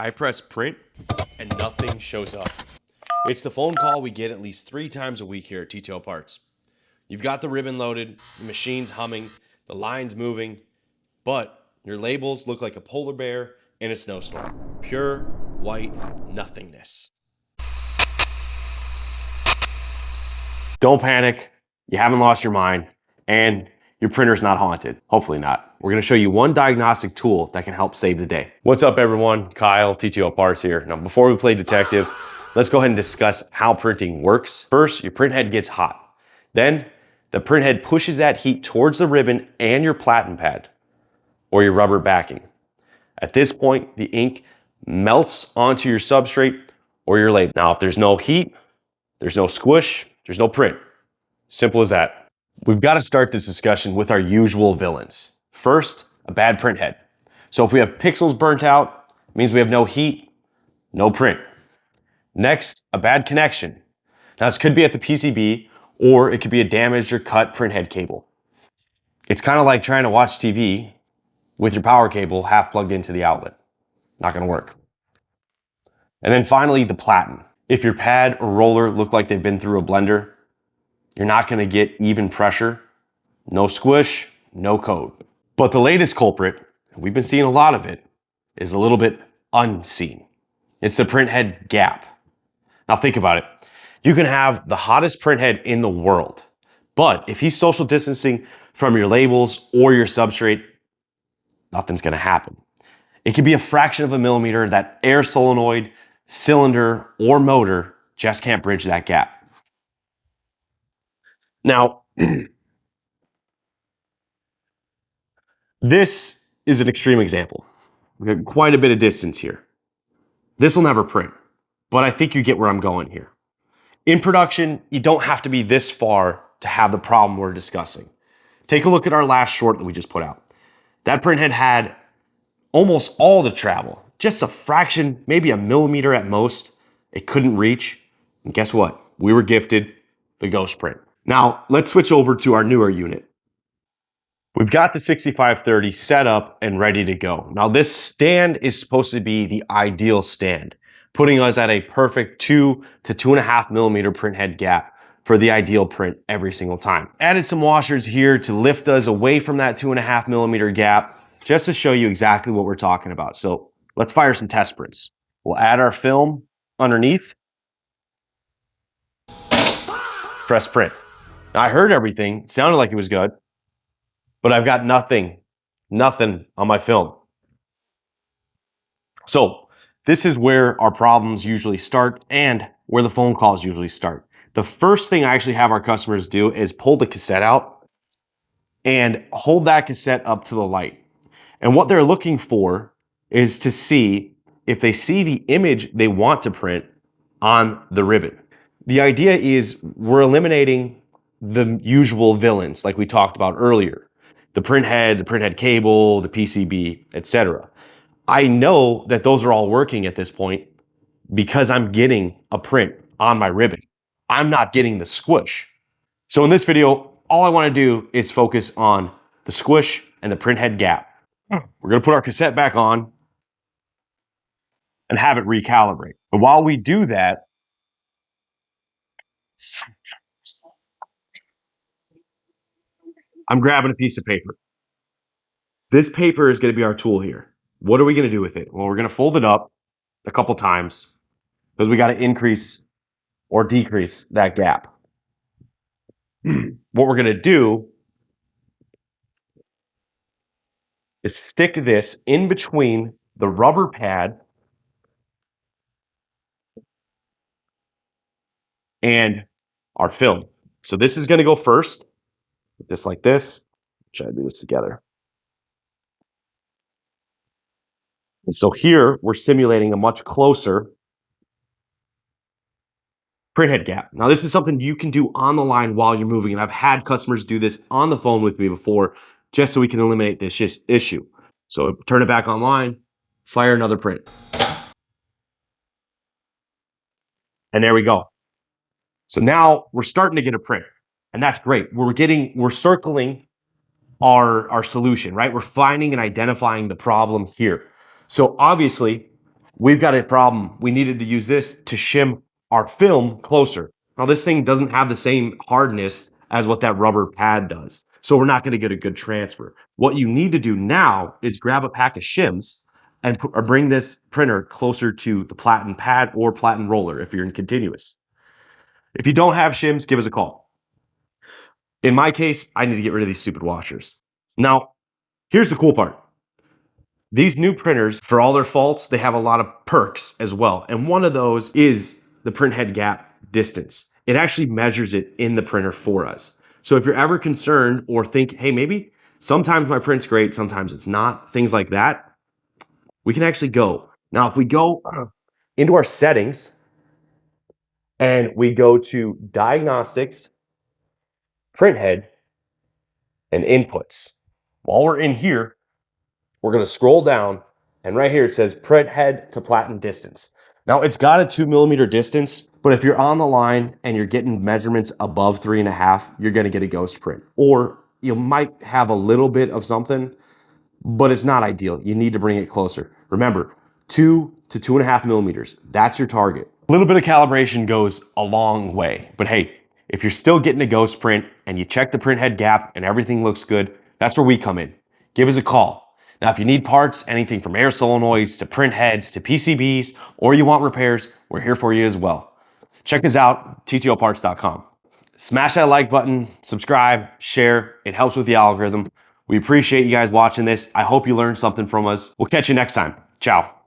I press print and nothing shows up. It's the phone call we get at least 3 times a week here at TTO Parts. You've got the ribbon loaded, the machine's humming, the line's moving, but your labels look like a polar bear in a snowstorm. Pure, white nothingness. Don't panic. You haven't lost your mind, and your printer's not haunted. Hopefully not. We're gonna show you one diagnostic tool that can help save the day. What's up everyone? Kyle, TTO Parts here. Now before we play detective, let's go ahead and discuss how printing works. First, your print head gets hot. Then, the print head pushes that heat towards the ribbon and your platen pad, or your rubber backing. At this point, the ink melts onto your substrate or your label. Now, if there's no heat, there's no squish, there's no print. Simple as that. We've got to start this discussion with our usual villains. First, a bad print head. So if we have pixels burnt out, it means we have no heat, no print. Next, a bad connection. Now this could be at the PCB, or it could be a damaged or cut print head cable. It's kind of like trying to watch TV with your power cable half plugged into the outlet. Not gonna work. And then finally, the platen. If your pad or roller look like they've been through a blender, you're not gonna get even pressure, no squish, no code. But the latest culprit, and we've been seeing a lot of it, is a little bit unseen. It's the print head gap. Now think about it. You can have the hottest print head in the world, but if he's social distancing from your labels or your substrate, nothing's gonna happen. It could be a fraction of a millimeter that air solenoid, cylinder, or motor just can't bridge that gap. Now, this is an extreme example. We've got quite a bit of distance here. This will never print, but I think you get where I'm going here. In production, you don't have to be this far to have the problem we're discussing. Take a look at our last short that we just put out. That printhead had almost all the travel, just a fraction, maybe a millimeter at most. It couldn't reach. And guess what? We were gifted the ghost print. Now, let's switch over to our newer unit. We've got the 6530 set up and ready to go. Now this stand is supposed to be the ideal stand, putting us at a perfect 2 to 2.5 millimeter print head gap for the ideal print every single time. Added some washers here to lift us away from that 2.5 millimeter gap, just to show you exactly what we're talking about. So let's fire some test prints. We'll add our film underneath. Press print. Now I heard everything, it sounded like it was good, but I've got nothing on my film. So this is where our problems usually start and where the phone calls usually start. The first thing I actually have our customers do is pull the cassette out and hold that cassette up to the light. And what they're looking for is to see if they see the image they want to print on the ribbon. The idea is we're eliminating the usual villains like we talked about earlier. The printhead cable, the PCB, etc. I know that those are all working at this point because I'm getting a print on my ribbon. I'm not getting the squish. So in this video, all I want to do is focus on the squish and the printhead gap. We're going to put our cassette back on and have it recalibrate. But while we do that, I'm grabbing a piece of paper. This paper is going to be our tool here. What are we going to do with it? Well, we're going to fold it up a couple times because we got to increase or decrease that gap. What we're going to do is stick this in between the rubber pad and our film. So this is going to go first, just like this. Try to do this together. And so here we're simulating a much closer printhead gap. Now this is something you can do on the line while you're moving, and I've had customers do this on the phone with me before, just so we can eliminate this issue. So turn it back online, fire another print. And there we go. So now we're starting to get a print, and that's great. We're circling our solution, right? We're finding and identifying the problem here. So obviously we've got a problem. We needed to use this to shim our film closer. Now this thing doesn't have the same hardness as what that rubber pad does. So we're not gonna get a good transfer. What you need to do now is grab a pack of shims and or bring this printer closer to the platen pad or platen roller if you're in continuous. If you don't have shims, give us a call. In my case, I need to get rid of these stupid washers. Now, here's the cool part. These new printers, for all their faults, they have a lot of perks as well. And one of those is the printhead gap distance. It actually measures it in the printer for us. So if you're ever concerned or think, hey, maybe sometimes my print's great, sometimes it's not, things like that, we can actually go. Now, if we go into our settings and we go to diagnostics, printhead, and inputs. While we're in here, we're going to scroll down, and right here it says printhead to platen distance. Now it's got a 2mm distance, but if you're on the line and you're getting measurements above 3.5, you're going to get a ghost print. Or you might have a little bit of something, but it's not ideal. You need to bring it closer. Remember, 2 to 2.5mm. That's your target. A little bit of calibration goes a long way, but hey, if you're still getting a ghost print and you check the printhead gap and everything looks good, that's where we come in. Give us a call. Now, if you need parts, anything from air solenoids to print heads to PCBs, or you want repairs, we're here for you as well. Check us out, TTOparts.com. Smash that like button, subscribe, share. It helps with the algorithm. We appreciate you guys watching this. I hope you learned something from us. We'll catch you next time. Ciao.